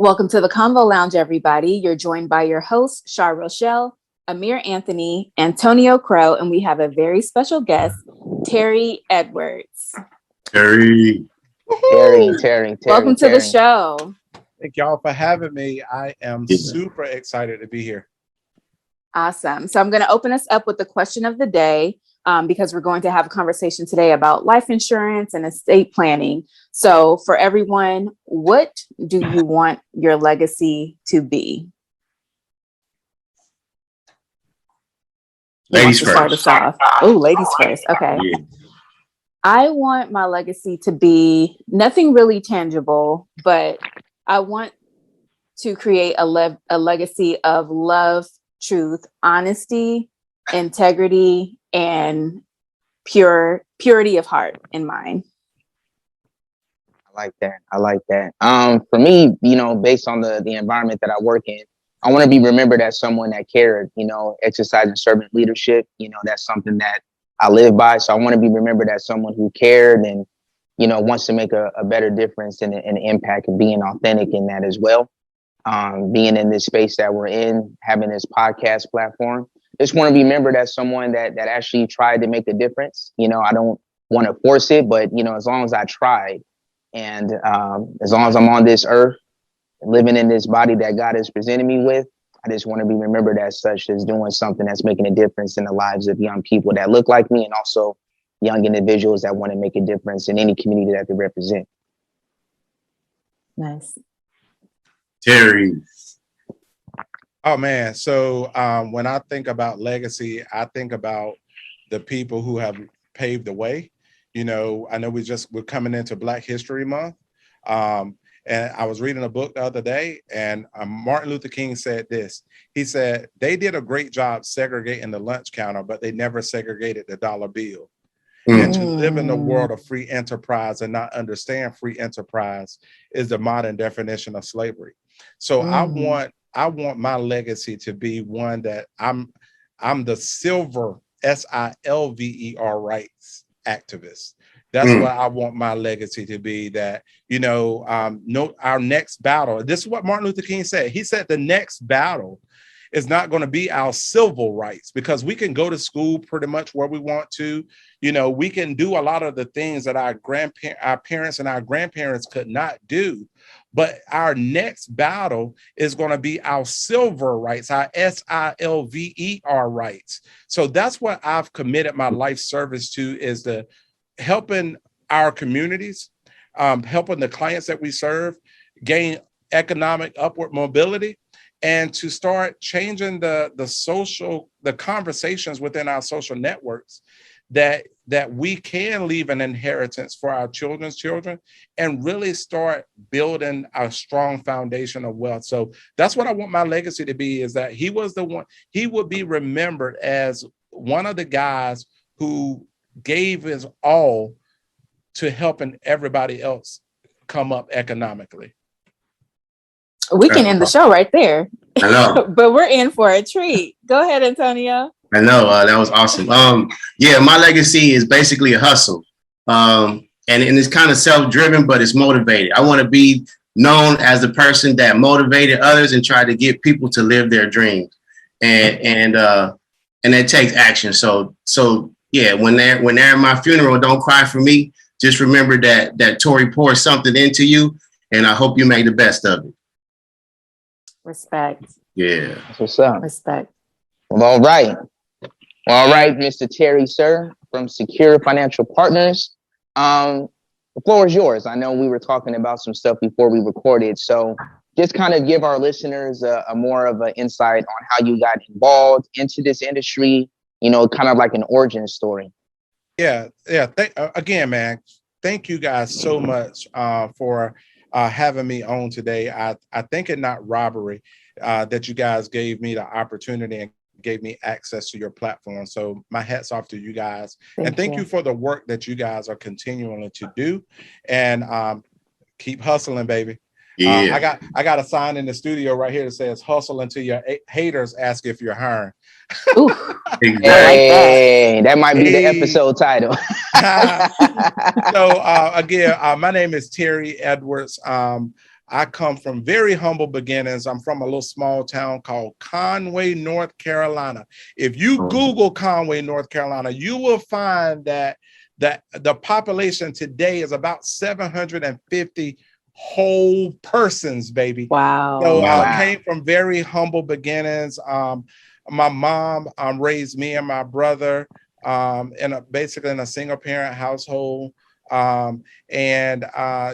Welcome to the Convo Lounge, everybody. You're joined by your hosts, Shar Rochelle, Amir Anthony, Antonio Crow, and we have a very special guest, Terry Edwards. Terry. Welcome to the show. Thank y'all for having me. I am super excited to be here. Awesome. So I'm going to open us up with the question of the day because we're going to have a conversation today about life insurance and estate planning. So for everyone, what do you want your legacy to be? Ladies first. Start us off. Oh, ladies first. Okay. Yeah. I want my legacy to be nothing really tangible, but I want to create a legacy of love, truth, honesty, integrity, and purity of heart and mind. I like that. For me, based on the environment that I work in, I want to be remembered as someone that cared, exercising servant leadership. That's something that I live by. So I want to be remembered as someone who cared and, wants to make a better difference and an impact, and being authentic in that as well. Being in this space that we're in, having this podcast platform, just want to be remembered as someone that actually tried to make a difference. I don't want to force it, but, as long as I tried, and as long as I'm on this earth, living in this body that God has presented me with, I just want to be remembered as such, as doing something that's making a difference in the lives of young people that look like me, and also young individuals that want to make a difference in any community that they represent. Nice. Terry. Oh, man. So when I think about legacy, I think about the people who have paved the way. I know we're coming into Black History Month. And I was reading a book the other day, and Martin Luther King said this. He said, they did a great job segregating the lunch counter, but they never segregated the dollar bill. And to live in the world of free enterprise and not understand free enterprise is the modern definition of slavery. So I want my legacy to be one that I'm the silver SILVER rights activist. That's what I want my legacy to be, that, our next battle. This is what Martin Luther King said. He said the next battle is not going to be our civil rights, because we can go to school pretty much where we want to. We can do a lot of the things that our parents and our grandparents could not do. But our next battle is going to be our silver rights, our SILVER rights. So that's what I've committed my life service to, is the helping our communities, helping the clients that we serve gain economic upward mobility, and to start changing the conversations within our social networks, that we can leave an inheritance for our children's children, and really start building a strong foundation of wealth. So that's what I want my legacy to be, is that he would be remembered as one of the guys who gave his all to helping everybody else come up economically. We can end the show right there. I know. But we're in for a treat. Go ahead, Antonio. I know. That was awesome. My legacy is basically a hustle. And it's kind of self-driven, but it's motivated. I want to be known as the person that motivated others and tried to get people to live their dreams. And it takes action. So yeah, when they're at my funeral, don't cry for me. Just remember that Tori poured something into you, and I hope you make the best of it. Respect. Yeah. That's what's up. Respect. Well, all right, Mr. Terry, sir, from Secure Financial Partners. The floor is yours. I know we were talking about some stuff before we recorded, so just kind of give our listeners a more of an insight on how you got involved into this industry, kind of like an origin story. Yeah. Again, man, thank you guys so much for having me on today. I think it not robbery that you guys gave me the opportunity and gave me access to your platform. So my hat's off to you guys. Thank you for the work that you guys are continuing to do, and keep hustling, baby. Yeah. I got a sign in the studio right here that says "Hustle until your haters ask if you're hiring." Exactly. Hey, that might be the episode title. So again, my name is Terry Edwards. I come from very humble beginnings. I'm from a little small town called Conway, North Carolina. If you Google Conway, North Carolina, you will find that the population today is about 750 whole persons, baby. Wow. So I Wow. came from very humble beginnings. My mom raised me and my brother basically in a single parent household. And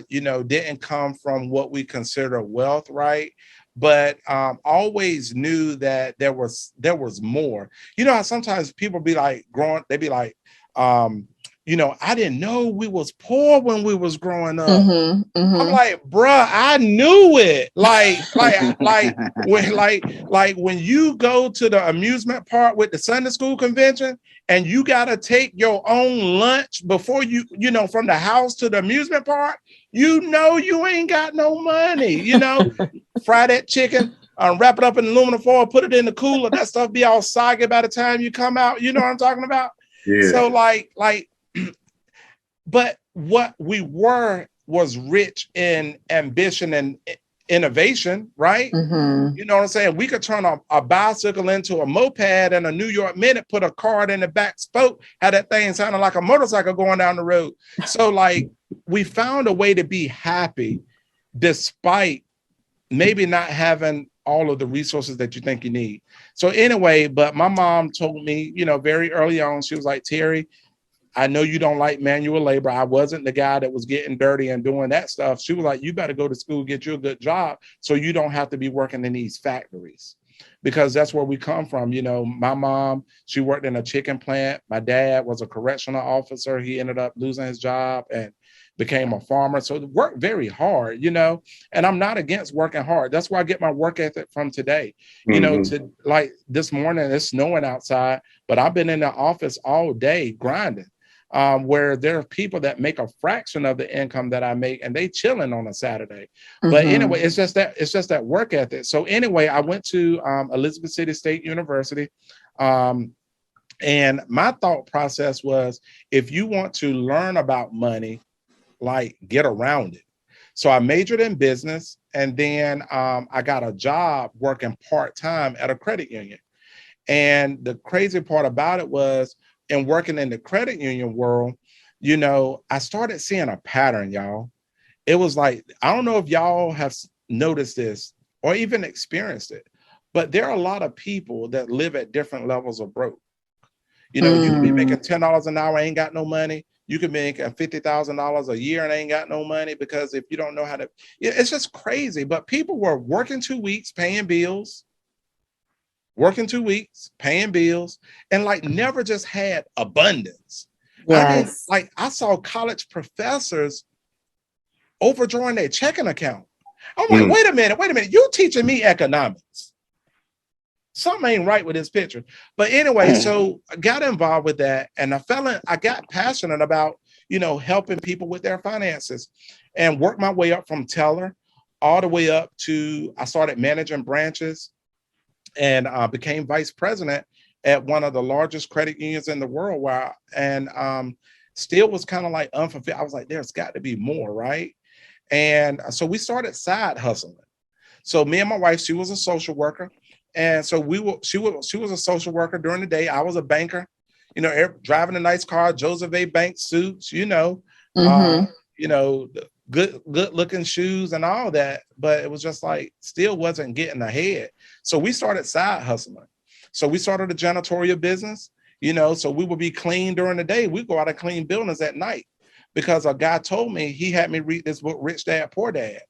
didn't come from what we consider wealth, right? But always knew that there was more. You know how sometimes people be like they be like, I didn't know we was poor when we was growing up. Mm-hmm, mm-hmm. I'm like, bruh, I knew it. Like when you go to the amusement park with the Sunday school convention and you gotta take your own lunch before you from the house to the amusement park, you ain't got no money. Fry that chicken, wrap it up in aluminum foil, put it in the cooler. That stuff be all soggy by the time you come out. You know what I'm talking about? Yeah. So but what we were was rich in ambition and innovation, right? Mm-hmm. You know what I'm saying? We could turn a bicycle into a moped and a New York Minute, put a card in the back spoke, had that thing sounding like a motorcycle going down the road. So we found a way to be happy despite maybe not having all of the resources that you think you need. So anyway, but my mom told me, very early on, she was like, Terry, I know you don't like manual labor. I wasn't the guy that was getting dirty and doing that stuff. She was like, you better go to school, get you a good job so you don't have to be working in these factories, because that's where we come from. My mom, she worked in a chicken plant. My dad was a correctional officer. He ended up losing his job and became a farmer. So worked very hard, and I'm not against working hard. That's where I get my work ethic from today. To like this morning, it's snowing outside, but I've been in the office all day grinding. Where there are people that make a fraction of the income that I make and they chilling on a Saturday. Mm-hmm. But anyway, it's just that work ethic. So anyway, I went to Elizabeth City State University. And my thought process was, if you want to learn about money, get around it. So I majored in business, and then I got a job working part-time at a credit union. And the crazy part about it was, and working in the credit union world, I started seeing a pattern, y'all. It was like, I don't know if y'all have noticed this or even experienced it, but there are a lot of people that live at different levels of broke. You can be making $10 an hour, ain't got no money. You can make $50,000 a year and ain't got no money, because if you don't know how to, it's just crazy. But people were working 2 weeks, paying bills, working 2 weeks, paying bills, and never just had abundance. Yes. I saw college professors overdrawing their checking account. I'm like, wait a minute, you teaching me economics. Something ain't right with this picture. But anyway, so I got involved with that, and I got passionate about, helping people with their finances, and worked my way up from teller all the way up to, I started managing branches and became vice president at one of the largest credit unions in the world, still was kind of unfulfilled. I was like, there's got to be more, right? And so we started side hustling. So me and my wife, she was a social worker. And so she was a social worker during the day. I was a banker, driving a nice car, Joseph A. Bank suits, good looking shoes and all that. But it was just still wasn't getting ahead. So we started side hustling. So we started a janitorial business, so we would be clean during the day. We go out and clean buildings at night, because a guy told me, he had me read this book, Rich Dad, Poor Dad.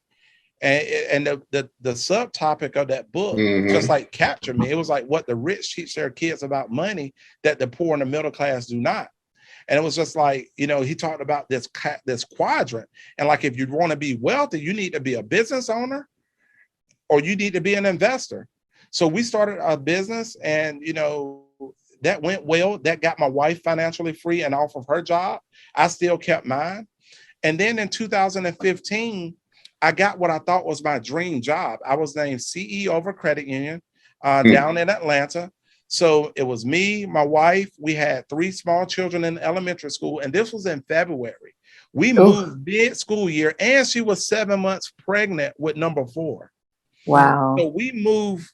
And the subtopic of that book just captured me. It was what the rich teach their kids about money that the poor and the middle class do not. And it was just he talked about this quadrant. And if you want to be wealthy, you need to be a business owner or you need to be an investor. So we started a business, and, that went well. That got my wife financially free and off of her job. I still kept mine. And then in 2015, I got what I thought was my dream job. I was named CEO of a credit union down in Atlanta. So it was me, my wife. We had 3 small children in elementary school. And this was in February. We moved mid-school year, and she was 7 months pregnant with number 4. Wow. So we moved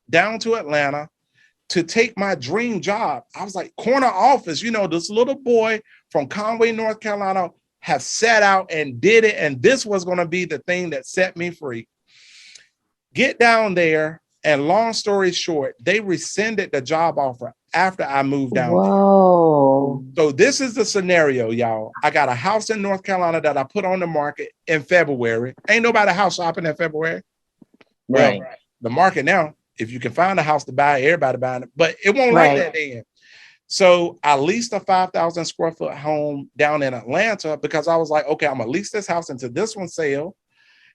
down to Atlanta to take my dream job. I was like, corner office, you know, this little boy from Conway, North Carolina, have set out and did it. And this was going to be the thing that set me free. Get down there. And long story short, they rescinded the job offer after I moved down. Whoa. There. So this is the scenario, y'all. I got a house in North Carolina that I put on the market in February. Ain't nobody house shopping in February. Right. Well, the market now, if you can find a house to buy, everybody buying it, but it won't like that then. So I leased a 5,000 square foot home down in Atlanta because I was like, okay, I'm gonna lease this house until this one sale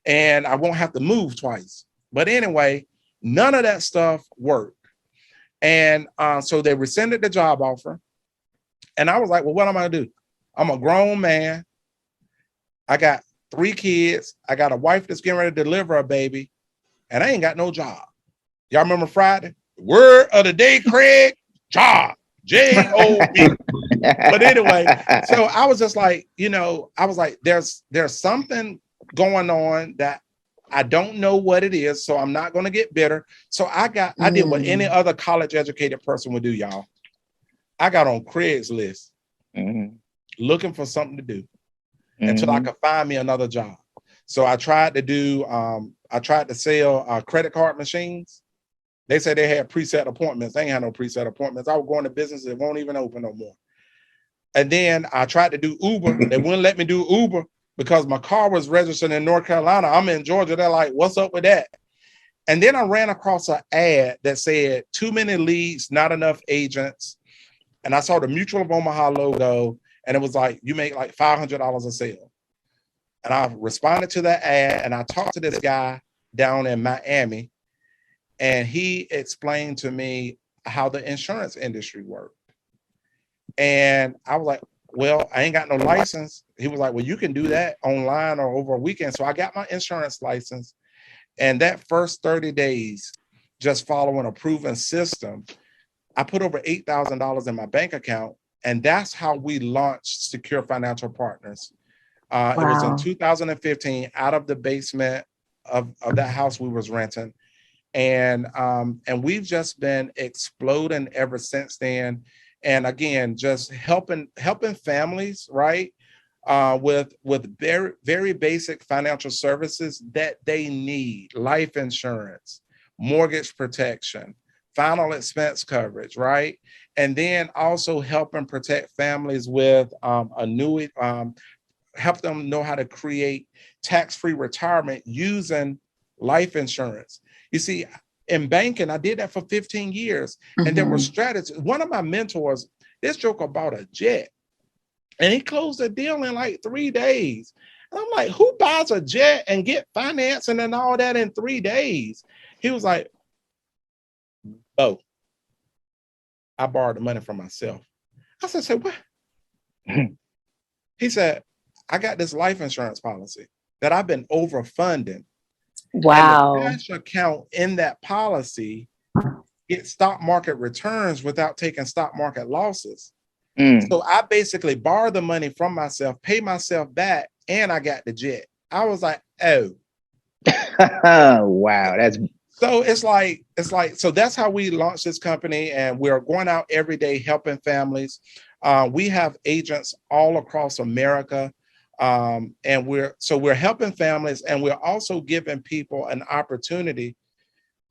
and I won't have to move twice. But anyway, none of that stuff worked. And so they rescinded the job offer. And I was like, well, what am I gonna do? I'm a grown man. I got 3 kids. I got a wife that's getting ready to deliver a baby. And I ain't got no job. Y'all remember Friday? Word of the day, Craig, job. J-O-B. But anyway, so I was just like, you know, I was like, there's something going on that I don't know what it is, so I'm not going to get bitter. So I did what any other college educated person would do, y'all. I got on Craigslist looking for something to do until I could find me another job. So I tried to sell credit card machines. They said they had preset appointments. They ain't had no preset appointments. I was going to businesses that won't even open no more. And then I tried to do Uber. They wouldn't let me do Uber because my car was registered in North Carolina. I'm in Georgia. They're like, what's up with that? And then I ran across an ad that said, too many leads, not enough agents. And I saw the Mutual of Omaha logo, and it was like, you make like $500 a sale. And I responded to that ad, and I talked to this guy down in Miami, and he explained to me how the insurance industry worked. And I was like, well, I ain't got no license. He was like, well, you can do that online or over a weekend. So I got my insurance license. And that first 30 days, just following a proven system, I put over $8,000 in my bank account. And that's how we launched Secure Financial Partners. It was in 2015, out of the basement of that house we was renting. And we've just been exploding ever since then. And again, just helping families, right? With very, very basic financial services that they need: life insurance, mortgage protection, final expense coverage, right? And then also helping protect families with annuity, help them know how to create tax-free retirement using life insurance. You see, in banking, I did that for 15 years. And there were strategies. One of my mentors, this joker bought a jet and he closed the deal in like 3 days. And I'm like, who buys a jet and get financing and all that in 3 days? He was like, oh, I borrowed the money from myself. I said, what? He said, I got this life insurance policy that I've been overfunding. Wow. And the cash account in that policy gets stock market returns without taking stock market losses. So I basically borrowed the money from myself, pay myself back, and I got the jet. I was like, oh. Wow. So it's like, so that's how we launched this company, and we're going out every day helping families. We have agents all across America. And we're helping families, and we're also giving people an opportunity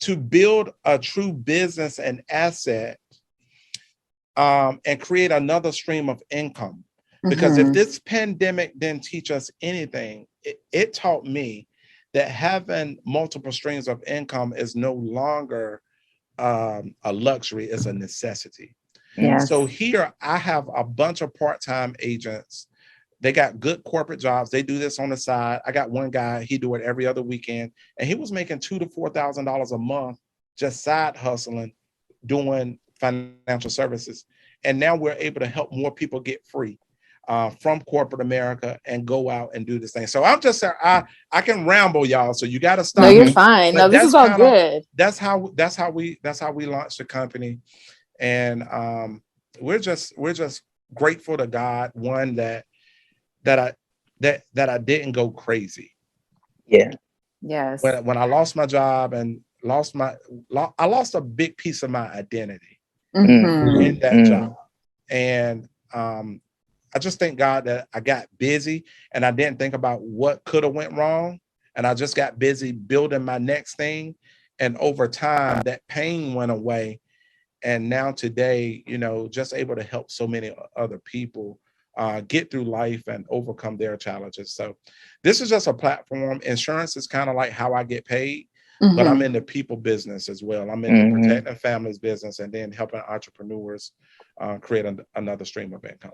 to build a true business and asset, and create another stream of income. Because if this pandemic didn't teach us anything, it taught me that having multiple streams of income is no longer a luxury, it's a necessity. Yes. So here I have a bunch of part-time agents. They got good corporate jobs. They do this on the side. I got one guy, he do it every other weekend, and he was making $2,000 to $4,000 a month just side hustling, doing financial services. And now we're able to help more people get free from corporate America and go out and do this thing. So I'm just, I can ramble, y'all. So you got to stop. No, you're fine. No, this is all good. That's how we launched the company. And we're just grateful to God, one, that that I didn't go crazy. Yeah. Yes. When I lost my job and I lost a big piece of my identity in that job. And I just thank God that I got busy and I didn't think about what could have went wrong. And I just got busy building my next thing. And over time, that pain went away. And now today, you know, just able to help so many other people get through life and overcome their challenges. So this is just a platform. Insurance is kind of like how I get paid, but I'm in the people business as well. I'm in the protecting families business and then helping entrepreneurs create another stream of income.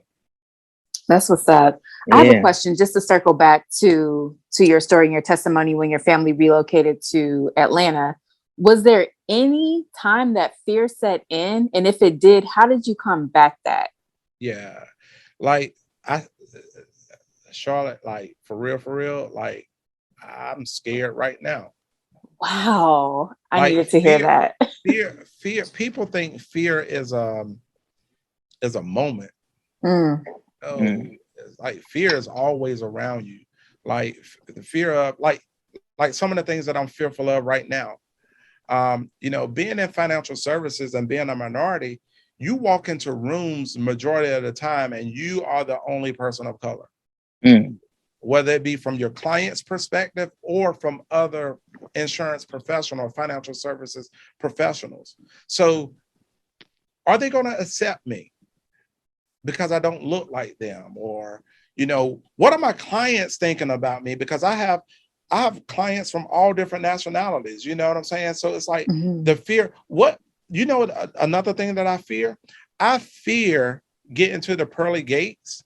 That's what's up. Yeah. I have a question just to circle back to your story and your testimony when your family relocated to Atlanta. Was there any time that fear set in? And if it did, how did you combat that? Yeah. Like Charlotte, like for real, like I'm scared right now. Wow. I Like, needed to hear that. Fear. People think fear is a moment. It's like fear is always around you. Like the fear of like some of the things that I'm fearful of right now. You know, being in financial services and being a minority, you walk into rooms majority of the time and you are the only person of color. Whether it be from your client's perspective or from other insurance professional or financial services professionals. So are they going to accept me because I don't look like them? Or, you know, what are my clients thinking about me? Because I have clients from all different nationalities, you know what I'm saying? So it's like the fear, another thing that I fear getting to the pearly gates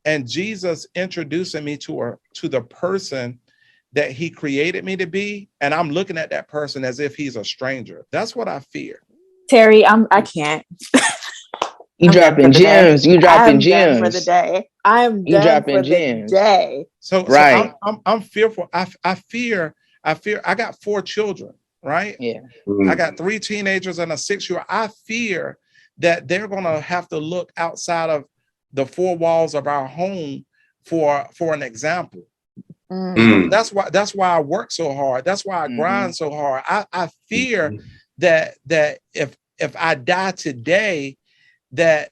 and Jesus introducing me to the person that he created me to be. And I'm looking at that person as if he's a stranger. That's what I fear. Terry, I can't. You dropping gems. You dropping gems. I'm done for the day. I'm done for the day. So right. So I'm fearful. I fear. I got 4 children, right? Yeah. I got 3 teenagers and a 6-year-old. I fear that they're gonna have to look outside of the 4 walls of our home for an example. That's why I work so hard. That's why I grind so hard. I fear that if I die today, that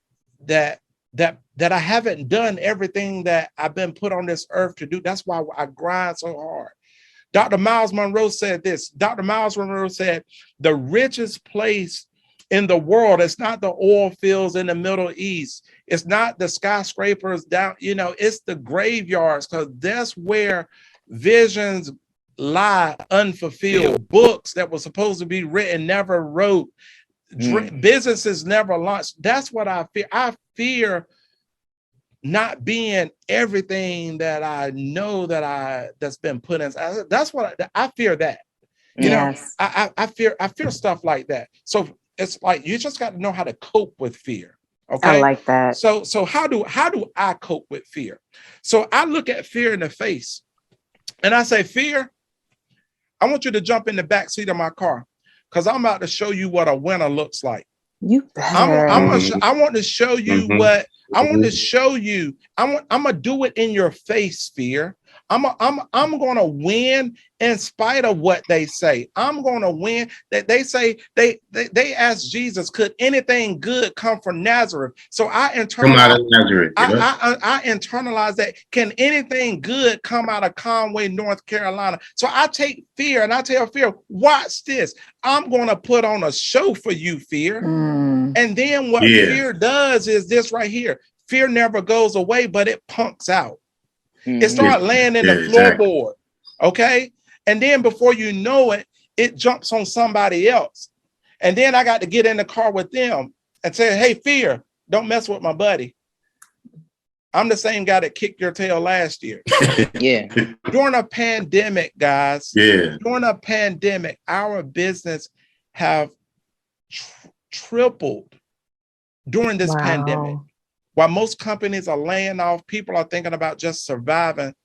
I haven't done everything that I've been put on this earth to do. That's why I grind so hard. Dr. Miles Monroe said this. Dr. Miles Monroe said, the richest place in the world, it's not the oil fields in the Middle East. It's not the skyscrapers down, you know, it's the graveyards, because that's where visions lie unfulfilled. Books that were supposed to be written never wrote. Businesses never launched. That's what I fear. I fear not being everything that I know that's been put in. That's what I fear. That, you know, I fear stuff like that. So it's like you just got to know how to cope with fear. Okay, I like that. So how do I cope with fear? So I look at fear in the face, and I say, fear, I want you to jump in the back seat of my car, because I'm about to show you what a winner looks like. You better. I want to show you what I want to show you. I'm gonna do it in your face, fear. I'm gonna win in spite of what they say. I'm gonna win. That they say they asked Jesus, could anything good come from Nazareth? So I internalize. I internalize that. Can anything good come out of Conway, North Carolina? So I take fear and I tell fear, watch this. I'm gonna put on a show for you, fear. And then what fear does is this right here. Fear never goes away, but it punks out. It starts laying in the floorboard, okay? And then before you know it, it jumps on somebody else. And then I got to get in the car with them and say, hey, fear, don't mess with my buddy. I'm the same guy that kicked your tail last year. During a pandemic, guys, during a pandemic, our business have tripled during this pandemic. While most companies are laying off, people are thinking about just surviving.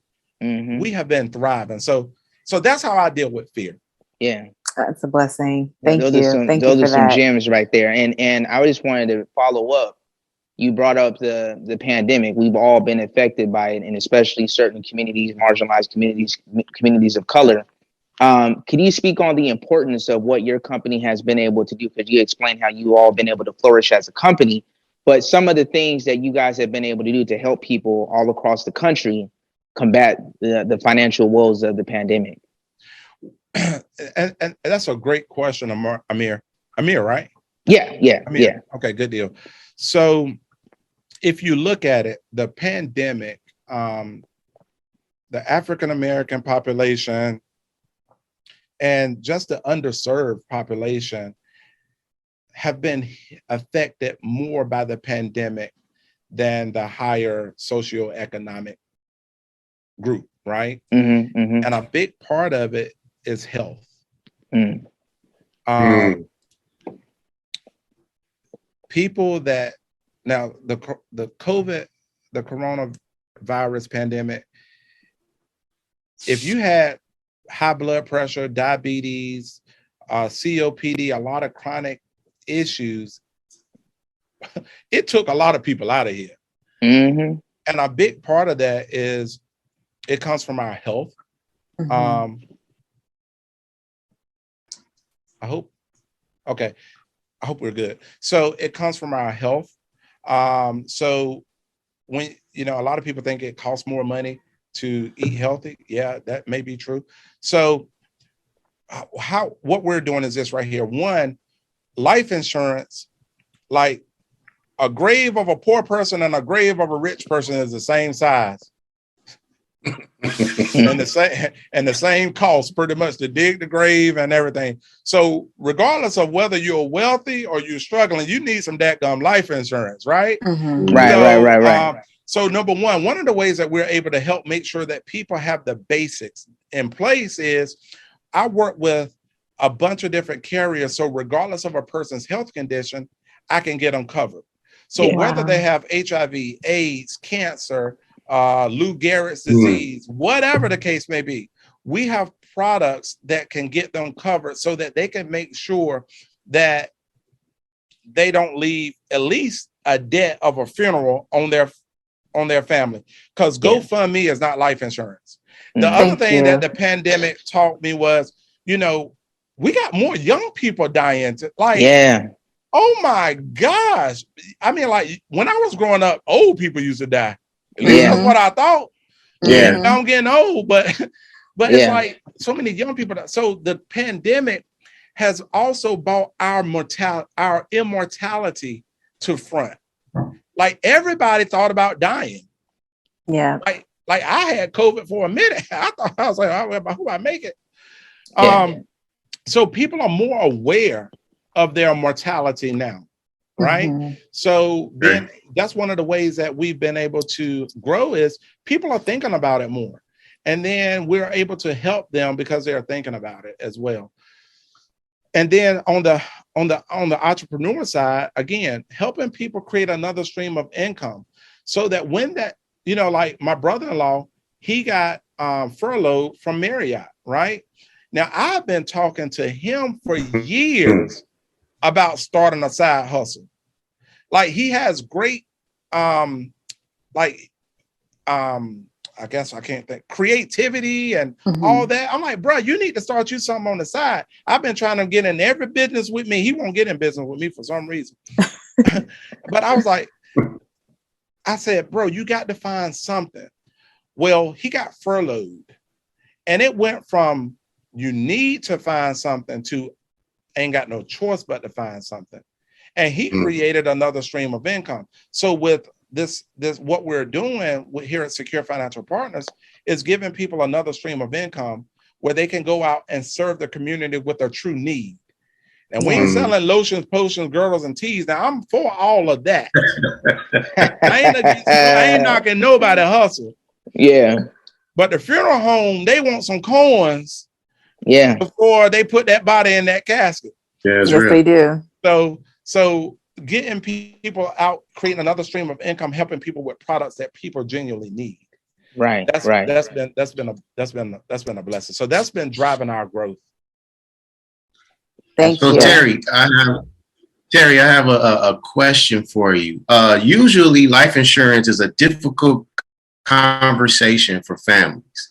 We have been thriving. So that's how I deal with fear. Yeah, that's a blessing. Thank you. Those are some gems right there. And I just wanted to follow up. you brought up the pandemic. We've all been affected by it, and especially certain communities, marginalized communities of color. Can you speak on the importance of what your company has been able to do? Because you explained how you all been able to flourish as a company, but some of the things that you guys have been able to do to help people all across the country combat the financial woes of the pandemic. And that's a great question, Amir. Amir, right? Yeah. Okay, good deal. So if you look at it, the pandemic, the African American population and just the underserved population have been affected more by the pandemic than the higher socioeconomic group, right? And a big part of it is health. People that now the coronavirus pandemic, if you had high blood pressure, diabetes, COPD, a lot of chronic issues, it took a lot of people out of here. And a big part of that is it comes from our health. I hope we're good. So it comes from our health. So when, a lot of people think it costs more money to eat healthy. Yeah, that may be true. So what we're doing is this right here. One, life insurance, like a grave of a poor person and a grave of a rich person is the same size. and the same cost pretty much to dig the grave and everything. So regardless of whether you're wealthy or you're struggling, you need some dadgum life insurance, right? Right. So number one of the ways that we're able to help make sure that people have the basics in place is I work with a bunch of different carriers. So regardless of a person's health condition, I can get them covered. So whether they have HIV, AIDS, cancer, Lou Gehrig's disease, whatever the case may be, we have products that can get them covered so that they can make sure that they don't leave at least a debt of a funeral on their family. Because GoFundMe is not life insurance. The other thing that the pandemic taught me was, we got more young people dying. Oh my gosh. I mean, like when I was growing up, old people used to die. At least that's what I thought. Now I'm getting old, but it's like so many young people. So the pandemic has also brought our immortality to front. Like everybody thought about dying. Yeah. Like I had COVID for a minute. I was like, I hope I make it. So people are more aware of their mortality now. Right. So then that's one of the ways that we've been able to grow is people are thinking about it more. And then we're able to help them because they're thinking about it as well. And then on the entrepreneur side, again, helping people create another stream of income so that when that, like my brother-in-law, he got furloughed from Marriott. Right. Now, I've been talking to him for years about starting a side hustle. Like he has great, I guess I can't think, creativity and all that. I'm like, bro, you need to start you something on the side. I've been trying to get in every business with me. He won't get in business with me for some reason. But I was like, I said, bro, you got to find something. Well, he got furloughed and it went from you need to find something to ain't got no choice but to find something. And he created another stream of income. So with this what we're doing here at Secure Financial Partners is giving people another stream of income where they can go out and serve the community with their true need. And we ain't selling lotions, potions, girdles, and teas. Now I'm for all of that. I ain't knocking nobody hustle. Yeah. But the funeral home, they want some coins. Yeah. Before they put that body in that casket. Yes, they do. So getting people out, creating another stream of income, helping people with products that people genuinely need. Right. That's been a blessing. So that's been driving our growth. Thank you. So Terry, Terry, I have a question for you. Usually life insurance is a difficult conversation for families.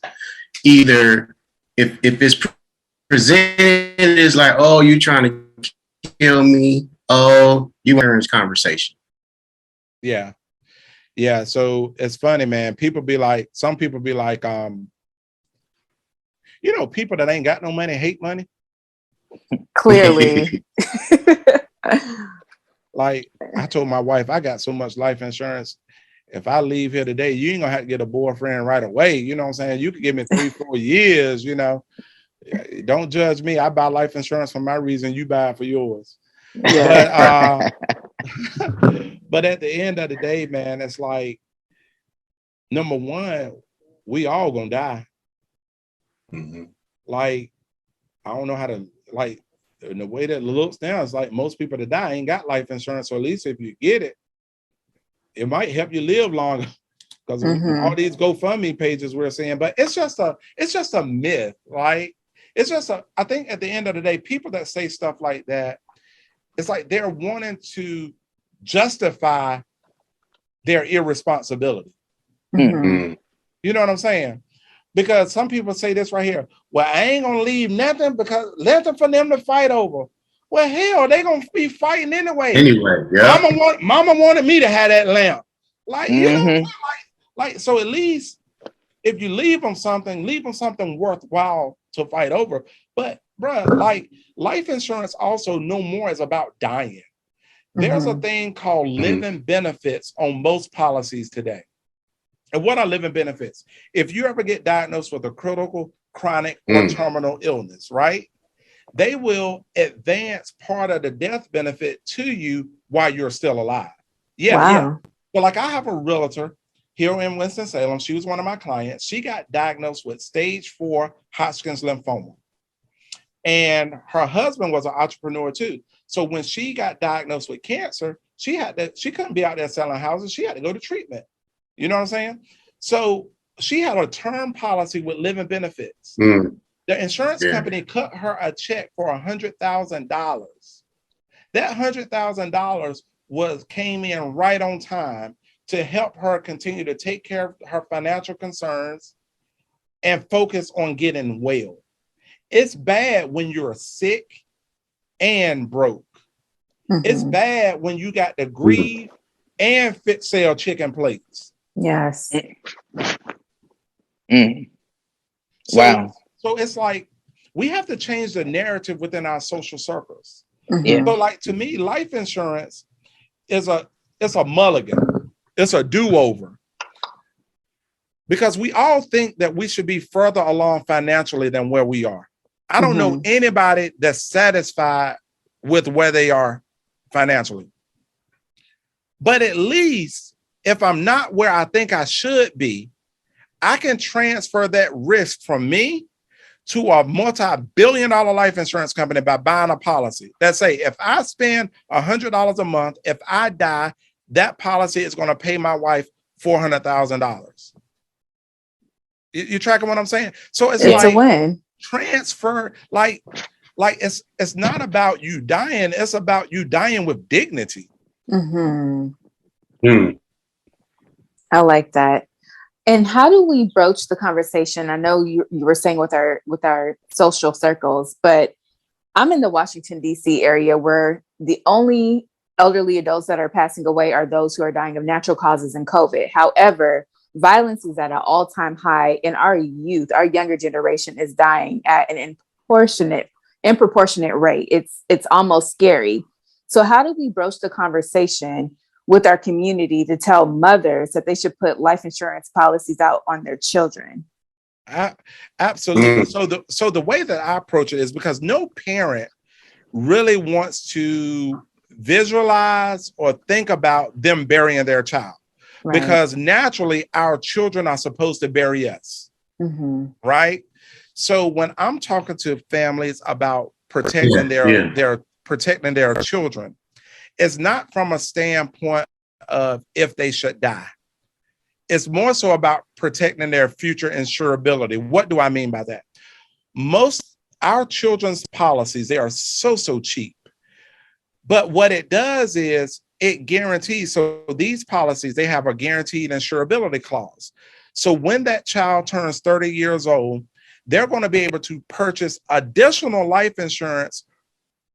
Either if it's presented as like, oh, you trying to kill me, oh, you insurance conversation. Yeah. Yeah. So it's funny, man. Some people be like, people that ain't got no money hate money. Clearly. Like I told my wife, I got so much life insurance. If I leave here today, you ain't gonna have to get a boyfriend right away. You know what I'm saying? You could give me 3-4 years, Don't judge me. I buy life insurance for my reason. You buy it for yours. Yeah. But at the end of the day, man, it's like, number one, we all gonna die. Mm-hmm. Like, I don't know how to, like, in the way that it looks now, it's like most people that die ain't got life insurance. So at least if you get it, it might help you live longer. Because all these GoFundMe pages we're seeing, but it's just a myth, right? I think at the end of the day, people that say stuff like that, it's like they're wanting to justify their irresponsibility. Mm-hmm. You know what I'm saying? Because some people say this right here. Well, I ain't gonna leave nothing for them to fight over. Well, hell, they gonna be fighting anyway. Anyway, yeah. Mama wanted me to have that lamp. Like, like, so at least if you leave them something worthwhile to fight over. But bruh, like life insurance also no more is about dying. There's a thing called living benefits on most policies today. And what are living benefits? If you ever get diagnosed with a critical, chronic, or terminal illness, right? They will advance part of the death benefit to you while you're still alive. Yeah, wow. Yeah. Well, like I have a realtor here in Winston-Salem. She was one of my clients. She got diagnosed with stage 4 Hodgkin's lymphoma. And her husband was an entrepreneur too. So when she got diagnosed with cancer, she couldn't be out there selling houses. She had to go to treatment. You know what I'm saying? So she had a term policy with living benefits. The insurance company cut her a check for $100,000. That $100,000 came in right on time to help her continue to take care of her financial concerns and focus on getting well. It's bad when you're sick and broke. It's bad when you got to grieve and sell chicken plates. Yes. Wow. So it's like we have to change the narrative within our social circles. So like to me, life insurance it's a mulligan. It's a do-over. Because we all think that we should be further along financially than where we are. I don't know anybody that's satisfied with where they are financially. But at least if I'm not where I think I should be, I can transfer that risk from me to a multi-billion-dollar life insurance company by buying a policy that say, if I spend $100 a month, if I die, that policy is going to pay my wife $400,000. You tracking what I'm saying? So it's like a win. Transfer, like it's not about you dying. It's about you dying with dignity. I like that. And how do we broach the conversation? I know you were saying with our social circles, but I'm in the Washington, D.C. area where the only elderly adults that are passing away are those who are dying of natural causes and COVID. However, violence is at an all-time high, and our youth, our younger generation, is dying at an improportionate rate. It's almost scary. So how do we broach the conversation with our community to tell mothers that they should put life insurance policies out on their children? Absolutely. So the way that I approach it is because no parent really wants to visualize or think about them burying their child. Right. Because naturally our children are supposed to bury us. Right. So when I'm talking to families about protecting protecting their children, it's not from a standpoint of if they should die. It's more so about protecting their future insurability. What do I mean by that? Most our children's policies, they are so cheap. But what it does is it guarantees. So these policies, they have a guaranteed insurability clause. So when that child turns 30 years old, they're going to be able to purchase additional life insurance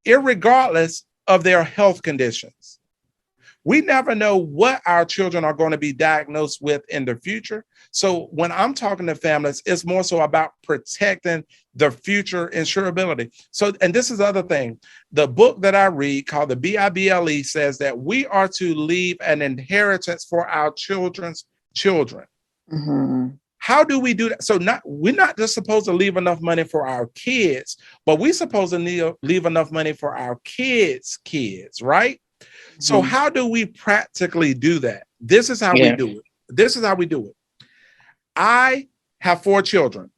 irregardless of their health conditions. We never know what our children are going to be diagnosed with in the future. So when I'm talking to families, it's more so about protecting the future insurability. So, and this is the other thing, the book that I read called the BIBLE says that we are to leave an inheritance for our children's children. Mm-hmm. How do we do that? So we're not just supposed to leave enough money for our kids, but we're supposed to leave enough money for our kids' kids, right? Mm-hmm. So how do we practically do that? This is how we do it. This is how we do it. I have 4 children.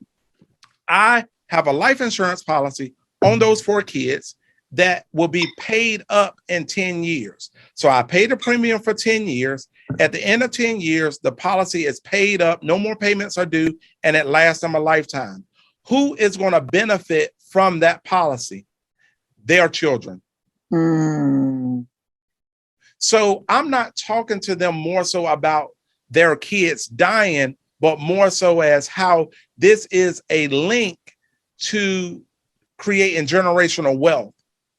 I have a life insurance policy on those 4 kids that will be paid up in 10 years. So I pay the premium for 10 years. At the end of 10 years, the policy is paid up, no more payments are due, and it lasts them a lifetime. Who is going to benefit from that policy? Their children. Mm. So I'm not talking to them more so about their kids dying, but more so as how this is a link to creating generational wealth.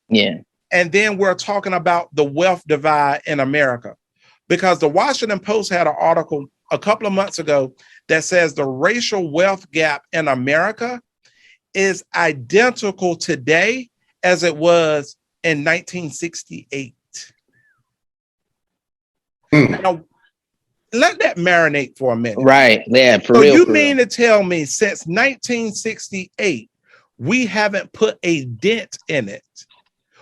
Yeah. And then we're talking about the wealth divide in America, because the Washington Post had an article a couple of months ago that says the racial wealth gap in America is identical today as it was in 1968. Now, let that marinate for a minute. Right. Yeah, for so real. You mean to tell me since 1968, we haven't put a dent in it?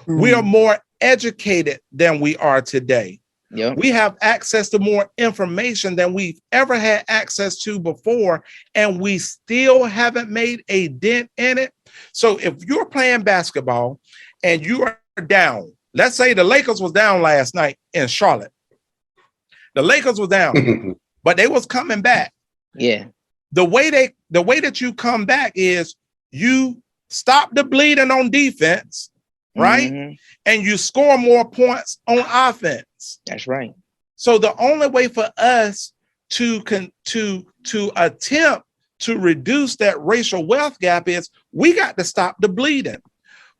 Mm. We are more educated than we are today. Yep. We have access to more information than we've ever had access to before, and we still haven't made a dent in it. So if you're playing basketball and you are down, let's say the Lakers was down last night in Charlotte. The Lakers was down, but they was coming back. Yeah. The way that you come back is you stop the bleeding on defense, right? Mm-hmm. And you score more points on offense. That's right. So the only way for us to attempt to reduce that racial wealth gap is we got to stop the bleeding.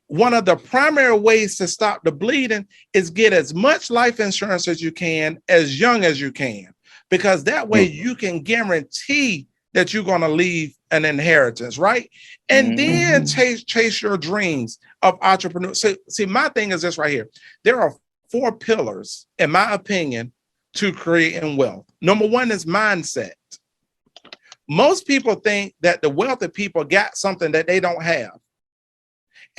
One of the primary ways to stop the bleeding is get as much life insurance as you can, as young as you can, because that way you can guarantee that you're going to leave an inheritance, right? And then chase your dreams of entrepreneurs. So, see, my thing is this right here. There are 4 pillars, in my opinion, to creating wealth. Number 1 is mindset. Most people think that the wealthy people got something that they don't have.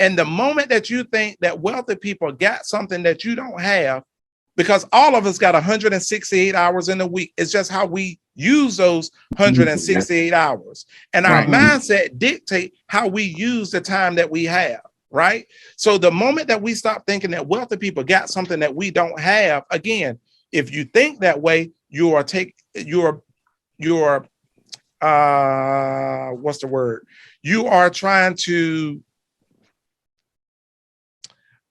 And the moment that you think that wealthy people got something that you don't have, because all of us got 168 hours in a week, it's just how we use those 168 hours. And our mindset dictate how we use the time that we have, right? So the moment that we stop thinking that wealthy people got something that we don't have, again, if you think that way, what's the word? You are trying to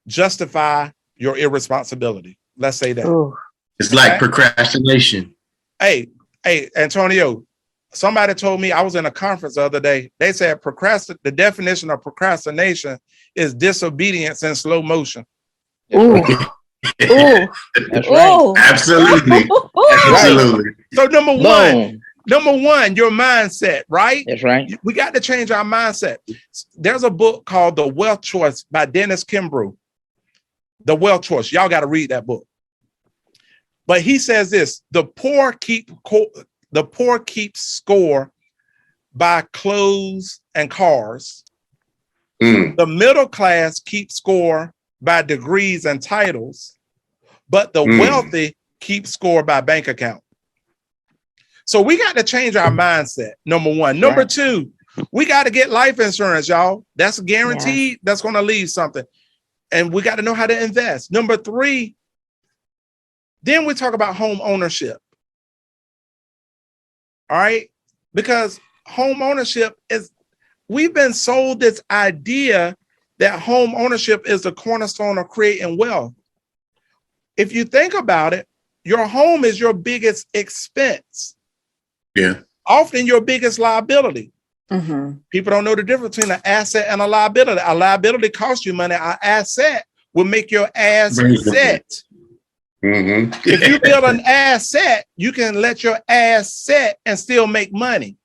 justify your irresponsibility. Let's say that. Ooh. It's like procrastination. Hey, Antonio, somebody told me, I was in a conference the other day. They said the definition of procrastination is disobedience in slow motion. Ooh. Ooh. That's right. Absolutely. Absolutely. So number one, your mindset, right? That's right. We got to change our mindset. There's a book called The Wealth Choice by Dennis Kimbrough. The Wealth Choice. Y'all got to read that book. But he says this: the poor keep score by clothes and cars. The middle class keep score by degrees and titles, but the wealthy keep score by bank account. So we got to change our mindset. Number 1. Number 2, we got to get life insurance, y'all. That's guaranteed. Yeah. That's going to leave something. And we got to know how to invest. Number 3, then we talk about home ownership. All right? Because home ownership we've been sold this idea that home ownership is the cornerstone of creating wealth. if you think about it, your home is your biggest expense. Yeah. Often your biggest liability. Mm-hmm. People don't know the difference between an asset and a liability. A liability costs you money. An asset will make your ass set. Mm-hmm. If you build an asset, you can let your ass set and still make money.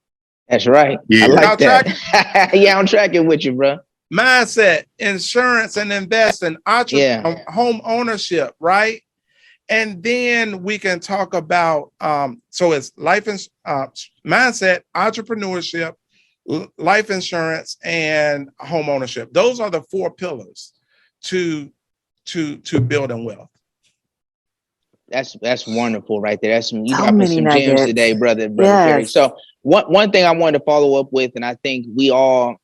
That's right. Yeah. I like that. Yeah, I'm tracking with you, bro. Mindset, insurance and investing, home ownership, right? And then we can talk about, so it's life and mindset, entrepreneurship, life insurance, and home ownership. Those are the 4 pillars to building wealth. That's wonderful right there. That's you So dropping many some nuggets. gems today, brother Yes. Gary. So one thing I wanted to follow up with, and I think we all,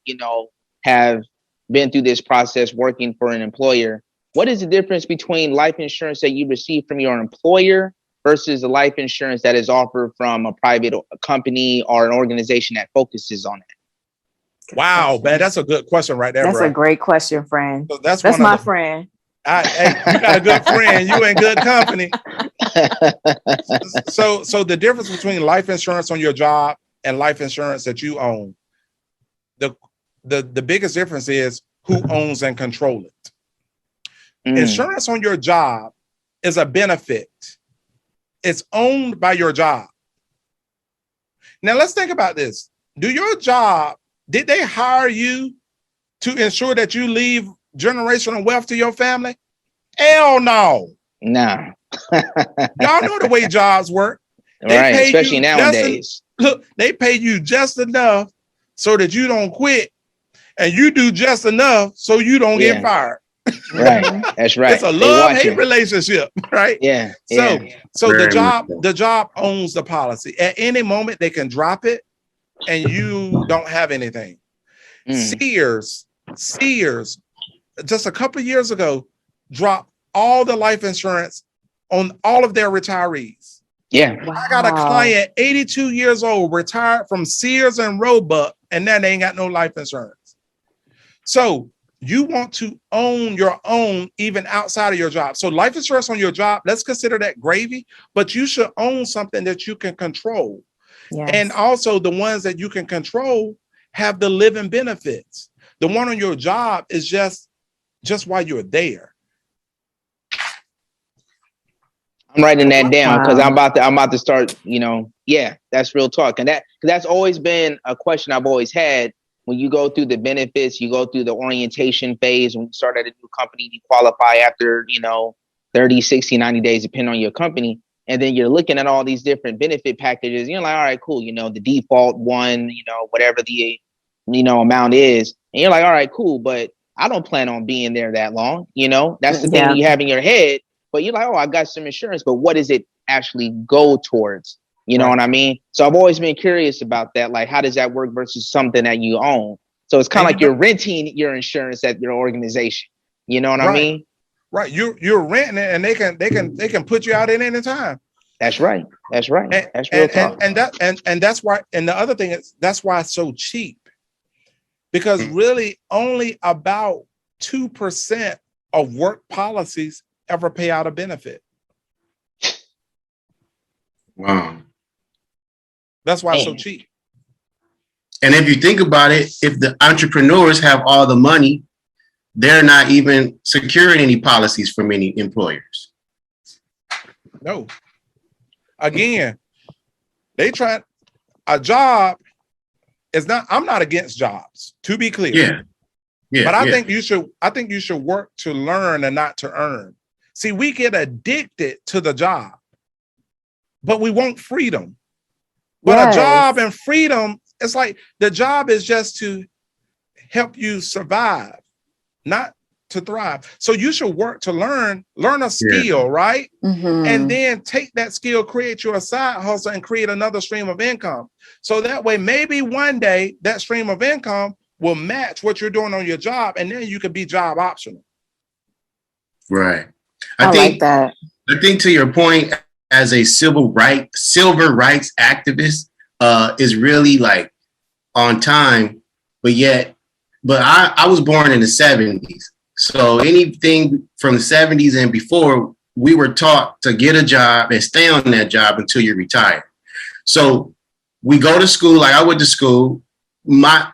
have been through this process working for an employer. What is the difference between life insurance that you receive from your employer versus the life insurance that is offered from a private company or an organization that focuses on it? Wow, man, that's a good question right there, That's bro. a great question, friend. So that's my friend. Hey, you got a good friend. You in good company. So the difference between life insurance on your job and life insurance that you own, the biggest difference is who owns and control it. Insurance on your job is a benefit. It's owned by your job. Now let's think about this. Did they hire you to ensure that you leave generational wealth to your family? Hell no. No. Y'all know the way jobs work. Right, especially nowadays. Look, they pay you just enough so that you don't quit, and you do just enough so you don't get fired. Right, that's right. It's a love-hate relationship, right? Yeah. So the job owns the policy. At any moment they can drop it, and you don't have anything. Sears, just a couple of years ago, dropped all the life insurance on all of their retirees. Yeah. Wow. I got a client, 82 years old, retired from Sears and Roebuck, and now they ain't got no life insurance. So you want to own your own even outside of your job. So life insurance on your job, let's consider that gravy, but you should own something that you can control. Yes. And also the ones that you can control have the living benefits. The one on your job is just while you're there. I'm writing that down because I'm about to start, that's real talk. And that's always been a question I've always had. When you go through the benefits, you go through the orientation phase. When you start at a new company, you qualify after, 30, 60, 90 days, depending on your company. And then you're looking at all these different benefit packages. You're like, all right, cool. The default one, whatever the, amount is. And you're like, all right, cool. But I don't plan on being there that long. That's the thing that you have in your head. But you're like, oh, I got some insurance. But what does it actually go towards? You know what I mean? So I've always been curious about that. Like, how does that work versus something that you own? So it's kind of like you're renting your insurance at your organization. You know what I mean? Right. You're renting it, and they can put you out at any time. That's right. That's right. And, that's real talk. And that's why. And the other thing is that's why it's so cheap, because really only about 2% of work policies ever pay out a benefit. Wow. That's why it's so cheap. And if you think about it, if the entrepreneurs have all the money, they're not even securing any policies from any employers. No. Again, they try. A job is not. I'm not against jobs, to be clear. Yeah. But I think you should work to learn and not to earn. See, we get addicted to the job, but we want freedom. But a job and freedom, it's like the job is just to help you survive, not to thrive. So you should work to learn a skill, right? Mm-hmm. And then take that skill, create your side hustle, and create another stream of income. So that way, maybe one day that stream of income will match what you're doing on your job, and then you could be job optional. Right. I like that. I think to your point, as a civil rights activist, is really like on time, but I was born in the 70s. So anything from the 70s and before we were taught to get a job and stay on that job until you retire. So we go to school, like I went to school. My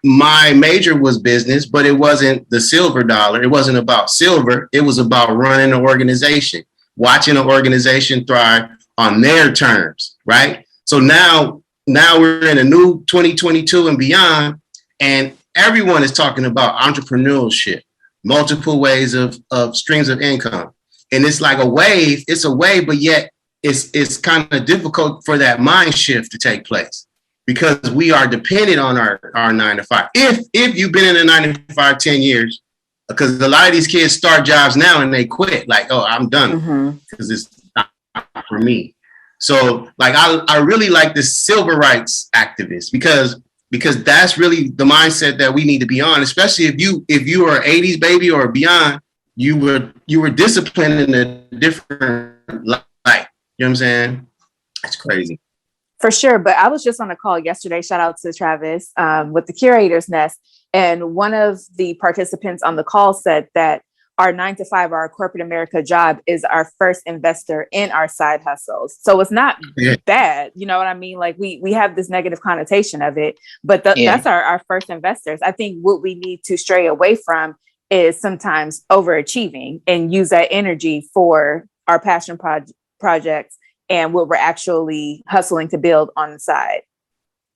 major was business, but it wasn't the silver dollar. It wasn't about silver. It was about running an organization, watching an organization thrive on their terms, right? So now we're in a new 2022 and beyond, and everyone is talking about entrepreneurship, multiple ways of streams of income. And it's like a wave, but yet it's kind of difficult for that mind shift to take place because we are dependent on our 9 to 5. If you've been in a 9 to 5 10 years, because a lot of these kids start jobs now and they quit, like, oh, I'm done because it's not for me. So like I really like this civil rights activist because that's really the mindset that we need to be on, especially if you are 80s baby or beyond, you were disciplined in a different light. You know what I'm saying? It's crazy. For sure. But I was just on a call yesterday, shout out to Travis, with the Curator's Nest. And one of the participants on the call said that our 9 to 5, our corporate America job is our first investor in our side hustles. So it's not bad. You know what I mean? Like we have this negative connotation of it, but that's our first investors. I think what we need to stray away from is sometimes overachieving and use that energy for our passion projects and what we're actually hustling to build on the side.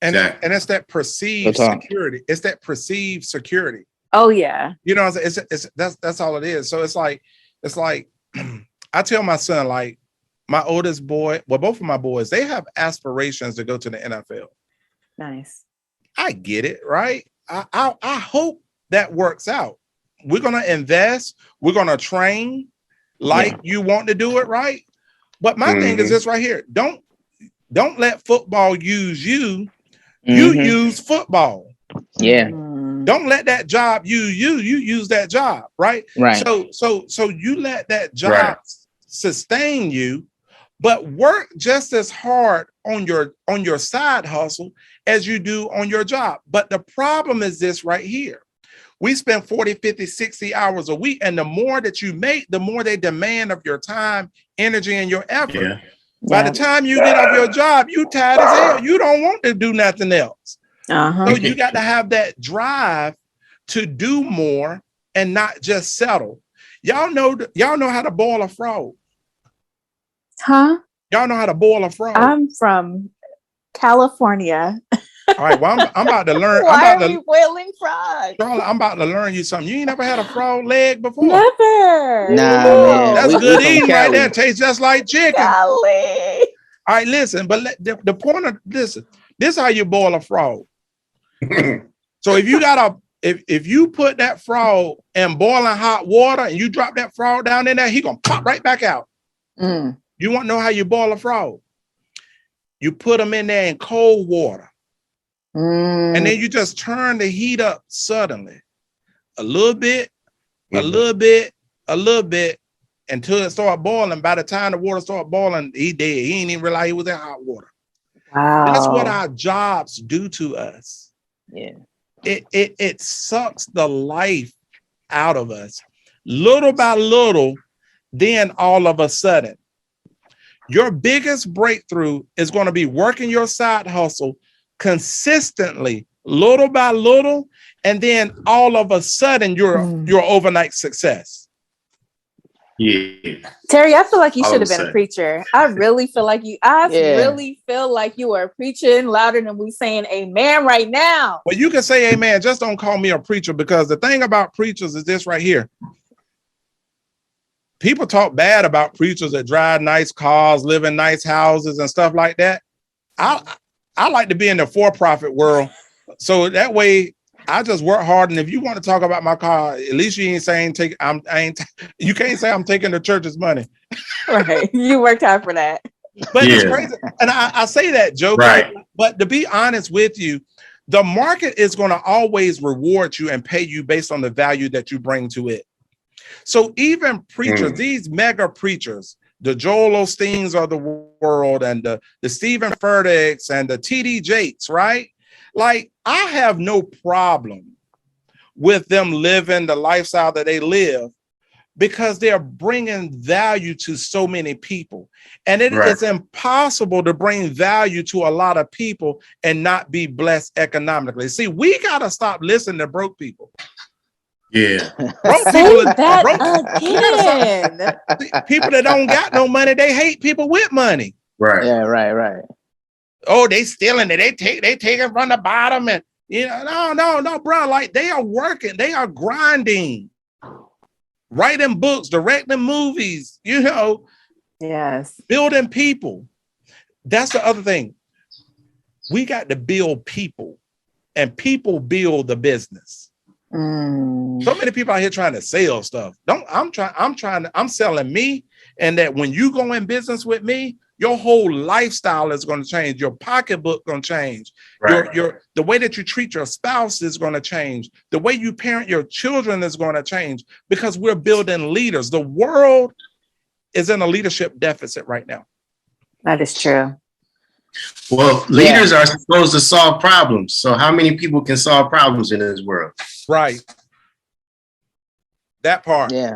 And it's that perceived security. It's that perceived security. Oh yeah. You know, that's all it is. So it's like I tell my son, like my oldest boy, well, both of my boys, they have aspirations to go to the NFL. Nice. I get it, right? I hope that works out. We're gonna invest, we're gonna train like you want to do it, right? But my thing is this right here. Don't let football use you. You use football. Yeah. Don't let that job use you. You use that job, right? Right. So you let that job sustain you, but work just as hard on your side hustle as you do on your job. But the problem is this right here. We spend 40, 50, 60 hours a week, and the more that you make, the more they demand of your time, energy, and your effort. Yeah. By the time you get off your job, you tired as hell. You don't want to do nothing else. So you got to have that drive to do more and not just settle. Y'all know how to boil a frog. Huh? Y'all know how to boil a frog. I'm from California. All right, well, I'm about to learn. Why are we boiling frogs? Charlotte, I'm about to learn you something. You ain't never had a frog leg before? Never. Nah, man. That's good eating right there. Tastes just like chicken. Golly. All right, listen, but the point of this is how you boil a frog. So if you put that frog in boiling hot water and you drop that frog down in there, he gonna pop right back out. You want to know how you boil a frog? You put them in there in cold water. And then you just turn the heat up suddenly, a little bit, a little bit, a little bit, until it start boiling. By the time the water start boiling, he dead. He ain't even realize he was in hot water. Wow. That's what our jobs do to us. Yeah. It sucks the life out of us. Little by little, then all of a sudden, your biggest breakthrough is going to be working your side hustle consistently, little by little, and then all of a sudden you're overnight success. Yeah. Terry, I feel like you should have been a preacher. I really feel like you are preaching louder than we saying amen right now. Well, you can say amen, just don't call me a preacher, because the thing about preachers is this right here. People talk bad about preachers that drive nice cars, live in nice houses and stuff like that. I like to be in the for-profit world. So that way I just work hard. And if you want to talk about my car, at least you ain't saying you can't say I'm taking the church's money. Right. You worked hard for that. But it's crazy. And I say that joke, right? But to be honest with you, the market is going to always reward you and pay you based on the value that you bring to it. So even preachers, these mega preachers, the Joel Osteens of the world and the Stephen Furticks and the TD Jakes, right? Like, I have no problem with them living the lifestyle that they live, because they're bringing value to so many people. And it's impossible to bring value to a lot of people and not be blessed economically. See, we got to stop listening to broke people. Yeah. Broke Say people, that again. People that don't got no money, they hate people with money. Right. Yeah, right. Oh, they stealing it. They take it from the bottom, and no, bro. Like, they are working, they are grinding, writing books, directing movies, Yes. building people. That's the other thing. We got to build people, and people build the business. So many people out here trying to sell stuff. I'm selling me, and that when you go in business with me, your whole lifestyle is going to change. Your pocketbook going to change. Right. The way that you treat your spouse is going to change. The way you parent your children is going to change, because we're building leaders. The world is in a leadership deficit right now. That is true. Well, leaders are supposed to solve problems. So how many people can solve problems in this world? Right. That part. Yeah.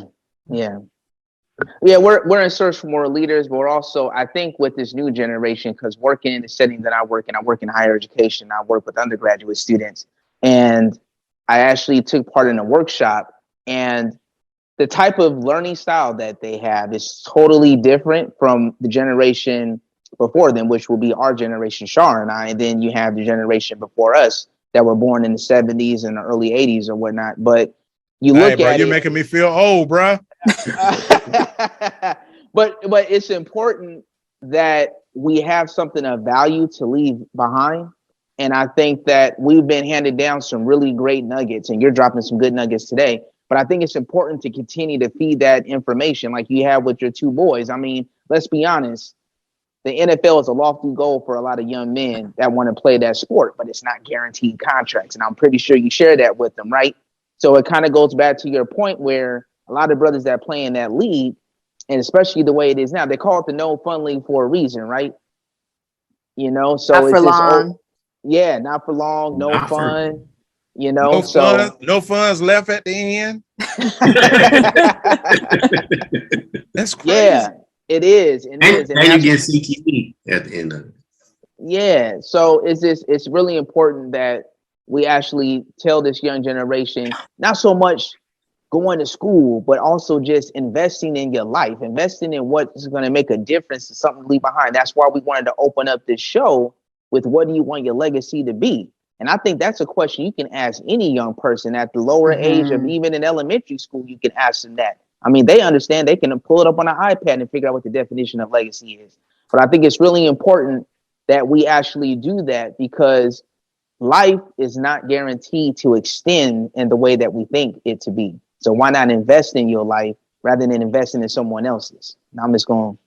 We're in search for more leaders, but we're also, I think, with this new generation, because working in the setting that I work in higher education. I work with undergraduate students, and I actually took part in a workshop, and the type of learning style that they have is totally different from the generation before them, which will be our generation, Shar and I. And then you have the generation before us that were born in the 70s and the early 80s or whatnot. But you look at you're making me feel old, bro. But it's important that we have something of value to leave behind. And I think that we've been handed down some really great nuggets, and you're dropping some good nuggets today. But I think it's important to continue to feed that information like you have with your two boys. I mean, let's be honest. The NFL is a lofty goal for a lot of young men that want to play that sport, but it's not guaranteed contracts. And I'm pretty sure you share that with them, right? So it kind of goes back to your point where a lot of brothers that play in that league, and especially the way it is now, they call it the no fun league for a reason, right? So Not it's for this long. not for long, no Not fun. No funds left at the end. That's crazy. Yeah, it is. And you get CTE at the end of it. Yeah. So it's really important that we actually tell this young generation, not so much going to school, but also just investing in your life, investing in what is going to make a difference and something to leave behind. That's why we wanted to open up this show with, what do you want your legacy to be? And I think that's a question you can ask any young person at the lower age of even in elementary school. You can ask them that. I mean, they understand, they can pull it up on an iPad and figure out what the definition of legacy is. But I think it's really important that we actually do that, because life is not guaranteed to extend in the way that we think it to be. So why not invest in your life rather than investing in someone else's? And I'm just going,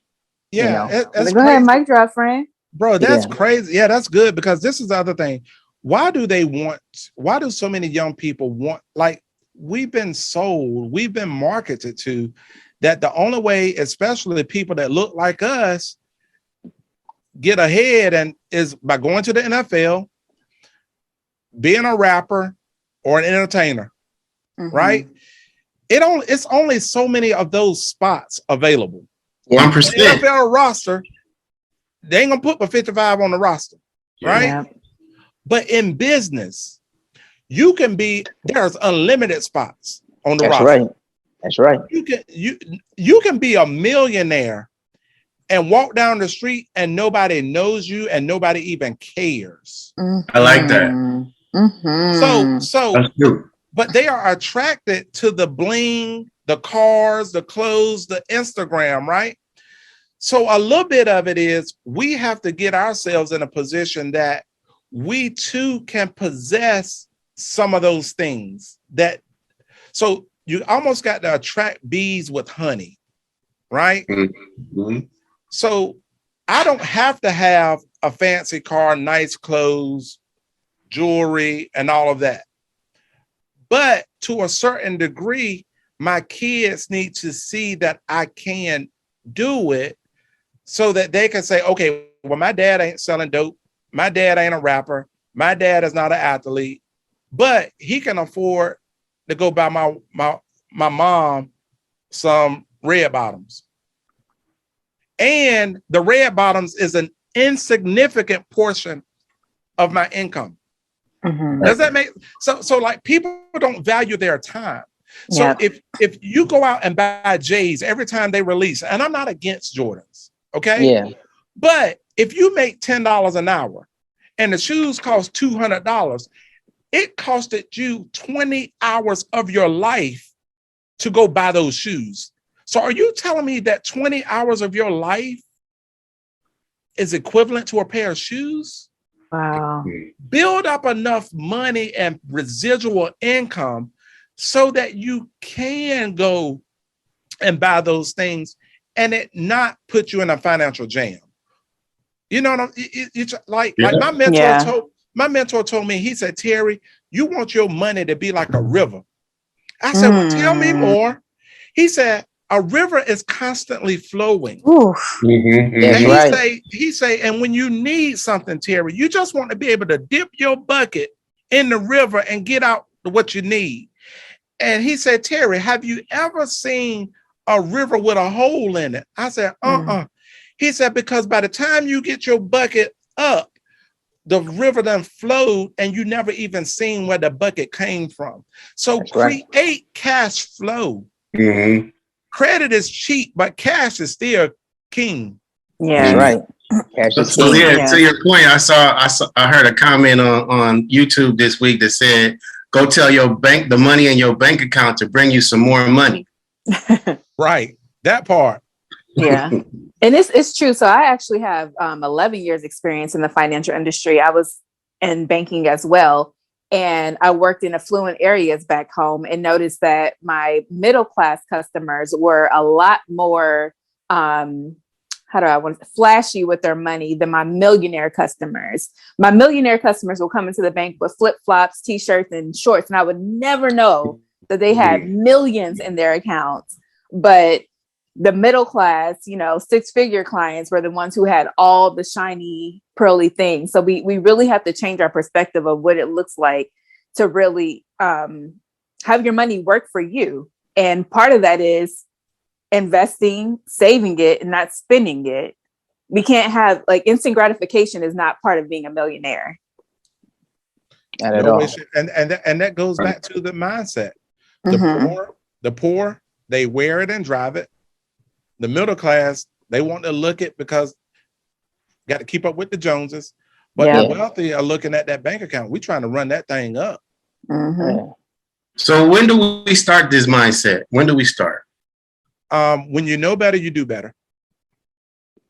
go ahead, mic drop, friend. Bro, that's crazy. Yeah, that's good, because this is the other thing. Why do so many young people want, like, we've been sold, we've been marketed to, that the only way, especially people that look like us, get ahead and is by going to the NFL, being a rapper or an entertainer, right? It's only so many of those spots available. 1%. The NFL roster, they ain't gonna put but 55 on the roster, right? Yeah. But in business, there's unlimited spots on the roster. That's right. You can be a millionaire and walk down the street and nobody knows you and nobody even cares. I like that. So that's true. But they are attracted to the bling, the cars, the clothes, the Instagram, right? So a little bit of it is we have to get ourselves in a position that we too can possess some of those things. So you almost got to attract bees with honey, right? Mm-hmm. So I don't have to have a fancy car, nice clothes, jewelry, and all of that. But to a certain degree, my kids need to see that I can do it so that they can say, okay, well, my dad ain't selling dope. My dad ain't a rapper. My dad is not an athlete, but he can afford to go buy my mom some red bottoms. And the red bottoms is an insignificant portion of my income. Mm-hmm. Does that make so like people don't value their time. So Yep. if you go out and buy J's every time they release, and I'm not against Jordans, okay? Yeah. But if you make $10 an hour and the shoes cost $200, it costed you 20 hours of your life to go buy those shoes. So are you telling me that 20 hours of your life is equivalent to a pair of shoes? Wow. Build up enough money and residual income so that you can go and buy those things and it not put you in a financial jam. You know what I'm it's like my mentor told me, he said, Terry, you want your money to be like a river. I said, well, tell me more. He said, a river is constantly flowing. And he say, and when you need something, Terry, you just want to be able to dip your bucket in the river and get out what you need. And he said, Terry, have you ever seen a river with a hole in it? I said, He said, because by the time you get your bucket up, the river done flowed and you never even seen where the bucket came from. So create cash flow. Mm-hmm. Credit is cheap, but cash is still king. Yeah. Right. Cash is So king. to your point, I heard a comment on YouTube this week that said, go tell your bank the money in your bank account to bring you some more money. Right. That part. Yeah. And it's true. So I actually have 11 years experience in the financial industry. I was in banking as well. And I worked in affluent areas back home and noticed that my middle class customers were a lot more, flashy with their money than my millionaire customers. My millionaire customers will come into the bank with flip-flops, t-shirts, and shorts. And I would never know that they had millions in their accounts. But the middle class, six-figure clients were the ones who had all the shiny, pearly things. So we really have to change our perspective of what it looks like to really have your money work for you. And part of that is investing, saving it, and not spending it. We can't have instant gratification is not part of being a millionaire. Not at all. And that goes back to the mindset. The poor, they wear it and drive it. The middle class, they want to look it because got to keep up with the Joneses. But the wealthy are looking at that bank account. We're trying to run that thing up. Mm-hmm. So when do we start this mindset? When do we start? When you know better, you do better.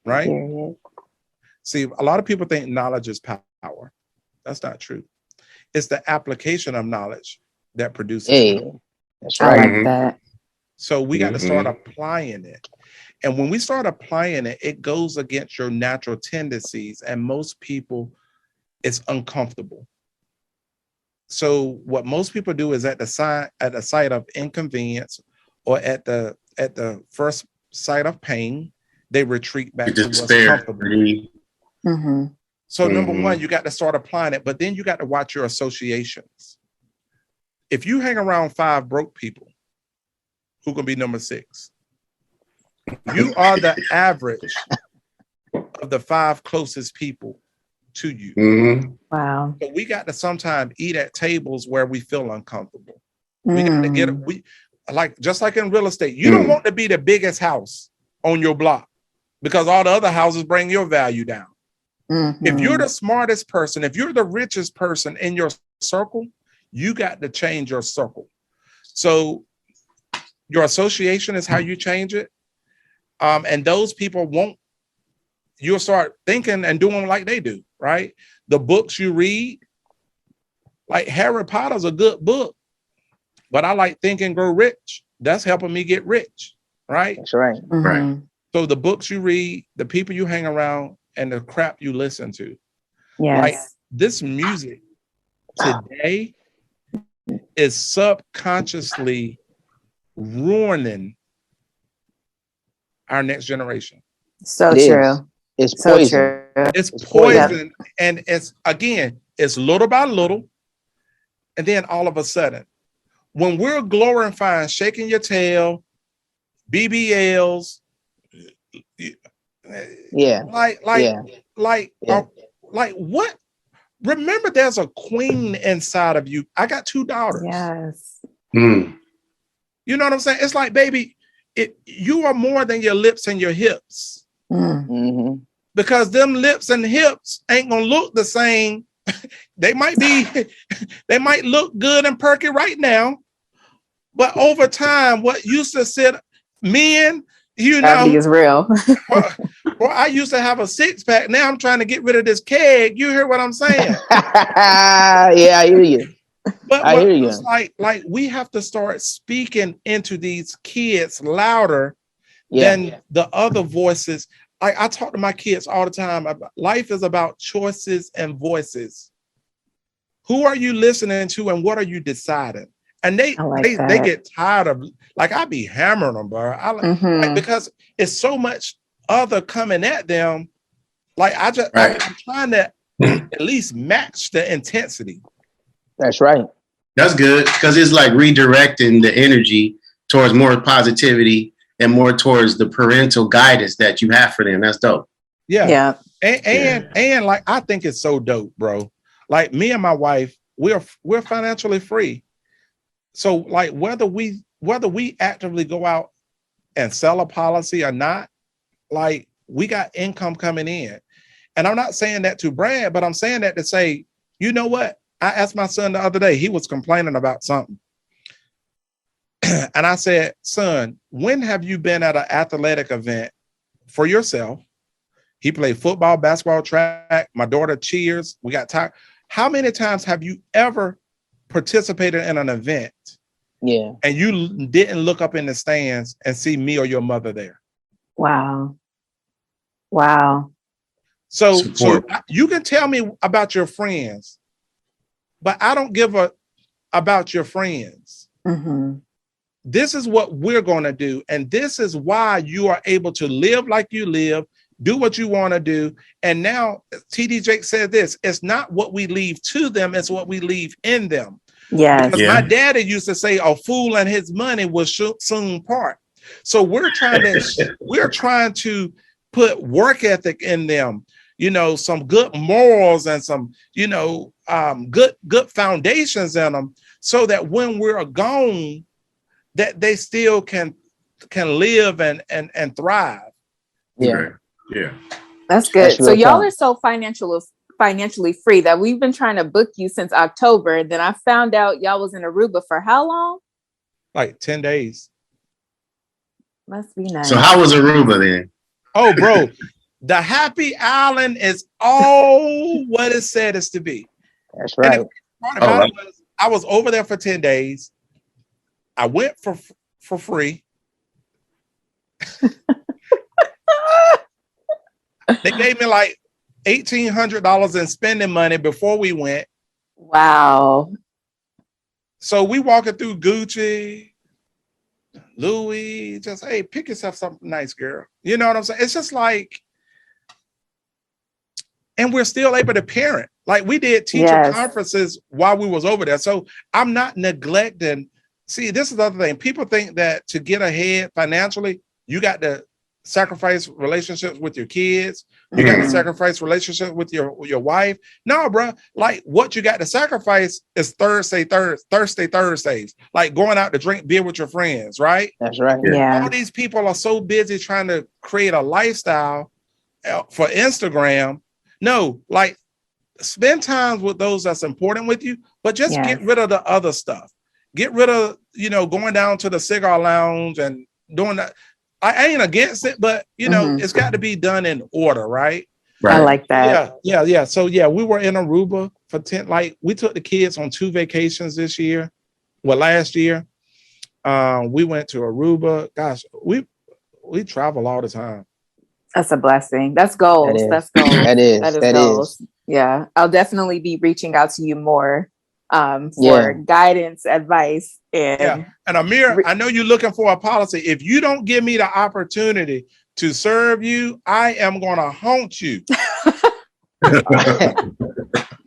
Right? See, a lot of people think knowledge is power. That's not true. It's the application of knowledge that produces power. That's right. I like that. So we got to start applying it. And when we start applying it, it goes against your natural tendencies. And most people, it's uncomfortable. So what most people do is at the sight of inconvenience or at the first sight of pain, they retreat back to what's comfortable. Mm-hmm. So number one, you got to start applying it, but then you got to watch your associations. If you hang around 5 broke people, who can be number 6? You are the average of the 5 closest people to you. Mm-hmm. Wow. So we got to sometimes eat at tables where we feel uncomfortable. We got to get it. Just like in real estate, you don't want to be the biggest house on your block because all the other houses bring your value down. If you're the smartest person, if you're the richest person in your circle, you got to change your circle. So your association is how you change it. And those people you'll start thinking and doing like they do, right? The books you read, like Harry Potter's a good book, but I like Think and Grow Rich. That's helping me get rich, right? That's right. Right. So the books you read, the people you hang around, and the crap you listen to. Yes. Like this music today is subconsciously ruining our next generation. So true. It's poison. So true. It's poison. And it's little by little. And then all of a sudden, when we're glorifying shaking your tail, BBLs. Yeah. Like what? Remember, there's a queen inside of you. I got 2 daughters. Yes. Mm. You know what I'm saying? It's like, baby, you are more than your lips and your hips. Mm-hmm. Because them lips and hips ain't gonna look the same. They might look good and perky right now, but over time, what used to sit men, Gravity is real. well, I used to have a 6-pack. Now I'm trying to get rid of this keg. You hear what I'm saying? Yeah, I hear you. But I hear you. It's like we have to start speaking into these kids louder than the other voices. I talk to my kids all the time about life is about choices and voices. Who are you listening to and what are you deciding? And they get tired of, like, I be hammering them, bro. Like, because it's so much other coming at them. Like, I'm trying to at least match the intensity. That's right. That's good, because it's like redirecting the energy towards more positivity and more towards the parental guidance that you have for them. That's dope. Yeah. And like, I think it's so dope, bro. Like, me and my wife, we're financially free. So like, whether we actively go out and sell a policy or not, like, we got income coming in. And I'm not saying that to brag, but I'm saying that to say, you know what? I asked my son the other day, he was complaining about something. And I said, son, when have you been at an athletic event for yourself? He played football, basketball, track. My daughter cheers. We got tired. How many times have you ever participated in an event? Yeah. And you didn't look up in the stands and see me or your mother there? Wow. So you can tell me about your friends, but I don't give a about your friends. Mm-hmm. This is what we're going to do. And this is why you are able to live like you live, do what you want to do. And now TD Jake said this, it's not what we leave to them, it's what we leave in them. Yes. Because my daddy used to say a fool and his money will soon part. So we're trying to put work ethic in them, some good morals and some, good foundations in them, so that when we're gone, that they still can live and thrive. Yeah. Yeah. That's good. So y'all are so financially free that we've been trying to book you since October. Then I found out y'all was in Aruba for how long? Like 10 days. Must be nice. So how was Aruba then? Oh, bro, the happy island is all what it said is to be. That's right. I was over there for 10 days. I went for free. They gave me like $1,800 in spending money before we went. Wow. So we walking through Gucci, Louis, just, hey, pick yourself something nice, girl. You know what I'm saying? It's just like, and we're still able to parent. Like, we did teacher conferences while we was over there. So I'm not neglecting. See, this is the other thing. People think that to get ahead financially, you got to sacrifice relationships with your kids. You got to sacrifice relationships with your wife. No, bro. Like, what you got to sacrifice is Thursdays. Like going out to drink beer with your friends, right? That's right. Yeah. All these people are so busy trying to create a lifestyle for Instagram. No, like, spend time with those that's important with you, but just get rid of the other stuff. Get rid of, going down to the cigar lounge and doing that. I ain't against it, but it's got to be done in order, right? I like that. Yeah. So we were in Aruba for 10. Like, we took the kids on 2 vacations this year. Well, last year, we went to Aruba. Gosh, we travel all the time. That's a blessing. That's goals. That's goals. That is goals. Yeah, I'll definitely be reaching out to you more for guidance, advice, and Amir, I know you're looking for a policy. If you don't give me the opportunity to serve you, I am going to haunt you.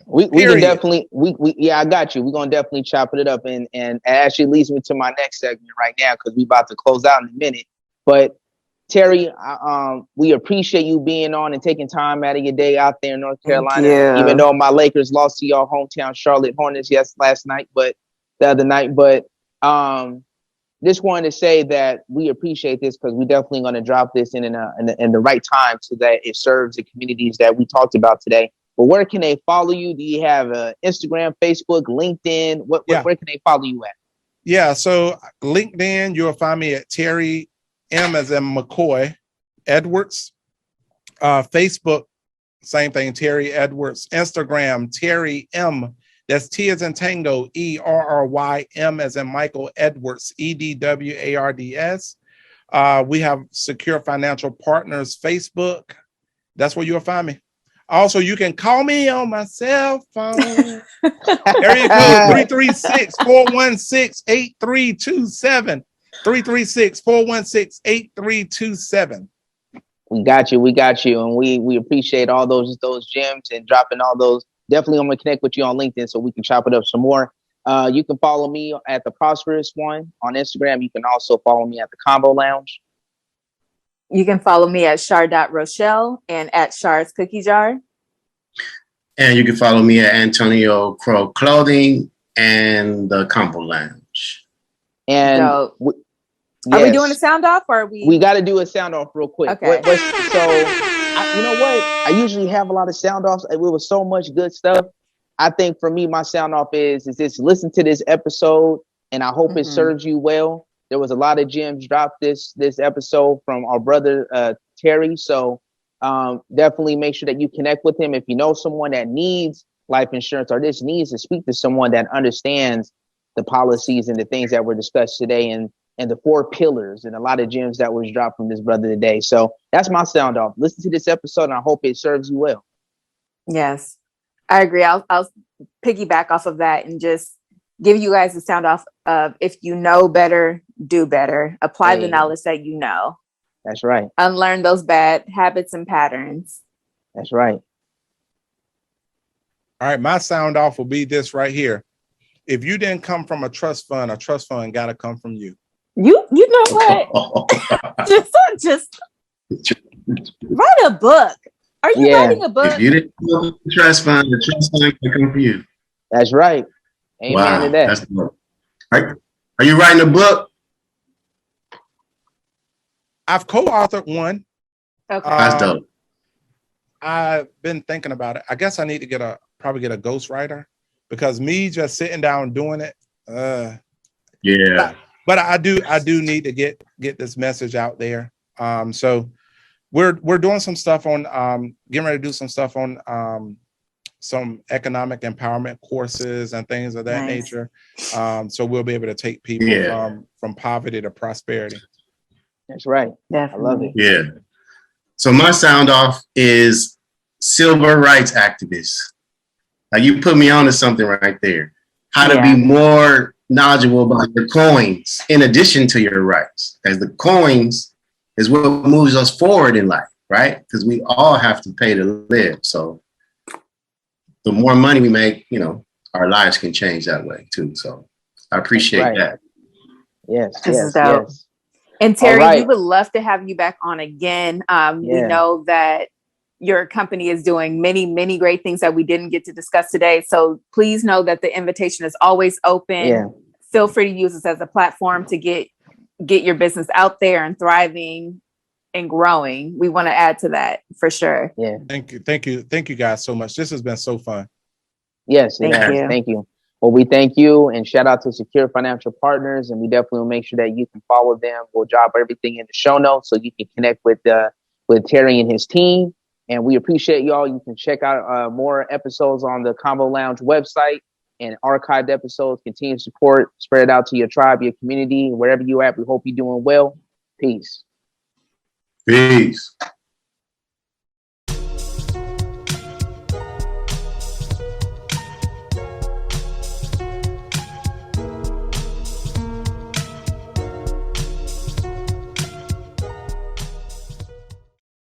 we can definitely I got you. We're gonna definitely chop it up and actually leads me to my next segment right now, because we about to close out in a minute. But Terry, we appreciate you being on and taking time out of your day out there in North Carolina. Even though my Lakers lost to your hometown Charlotte Hornets the other night. But just wanted to say that we appreciate this because we're definitely going to drop this in the right time so that it serves the communities that we talked about today. But where can they follow you? Do you have Instagram, Facebook, LinkedIn? Where can they follow you at? Yeah, so LinkedIn, you'll find me at Terry M as in McCoy Edwards. Facebook, same thing, Terry Edwards. Instagram, Terry M. That's T as in Tango, ERRYM as in Michael Edwards, EDWARDS. We have Secure Financial Partners Facebook. That's where you'll find me. Also, you can call me on my cell phone. Area code 336-416-8327. 336-416-8327. We got you, and we appreciate all those gems and dropping all those. Definitely, I'm gonna connect with you on LinkedIn so we can chop it up some more. You can follow me at the Prosperous One on Instagram. You can also follow me at the Convo Lounge. You can follow me at Char.Rochelle and at Char's Cookie Jar. And you can follow me at Antonio Crow Clothing and the Convo Lounge. And are we doing a sound off or are we? We got to do a sound off real quick. Okay. You know what? I usually have a lot of sound offs. It was so much good stuff. I think for me, my sound off is just listen to this episode, and I hope it serves you well. There was a lot of gems dropped this episode from our brother Terry. So definitely make sure that you connect with him. If you know someone that needs life insurance or this needs to speak to someone that understands the policies and the things that were discussed today and the 4 pillars and a lot of gems that was dropped from this brother today. So that's my sound off. Listen to this episode and I hope it serves you well. Yes, I agree. I'll piggyback off of that and just give you guys a sound off of if you know better, do better. Apply the knowledge that you know. That's right. Unlearn those bad habits and patterns. That's right. All right, my sound off will be this right here. If you didn't come from a trust fund got to come from you. You know what? just write a book. Are you writing a book? If you didn't come from the trust fund can come from you. That's right. Amen to that. That's dope. Are you writing a book? I've co-authored one. Okay. That's dope. I've been thinking about it. I guess I need to probably get a ghostwriter because me just sitting down doing it. Yeah. But I do need to get this message out there. So we're doing some stuff on getting ready to do some stuff on some economic empowerment courses and things of that nature. So we'll be able to take people from poverty to prosperity. That's right. Definitely. I love it. Yeah. So my sound off is civil rights activists. Like you put me on to something right there. How to be more knowledgeable about your coins in addition to your rights. As the coins is what moves us forward in life, right? Because we all have to pay to live. So the more money we make, our lives can change that way too. So I appreciate that. Yes. This is dope. Yes. And Terry, we would love to have you back on again. We know that your company is doing many, many great things that we didn't get to discuss today. So please know that the invitation is always open. Yeah. Feel free to use this as a platform to get your business out there and thriving and growing. We want to add to that for sure. Yeah. Thank you guys so much. This has been so fun. Yes. Thank you. Well, we thank you and shout out to Secure Financial Partners, and we definitely will make sure that you can follow them. We'll drop everything in the show notes so you can connect with Terry and his team. And we appreciate y'all. You can check out more episodes on the Convo Lounge website and archived episodes. Continue to support, spread it out to your tribe, your community, wherever you're at. We hope you're doing well. Peace. Peace.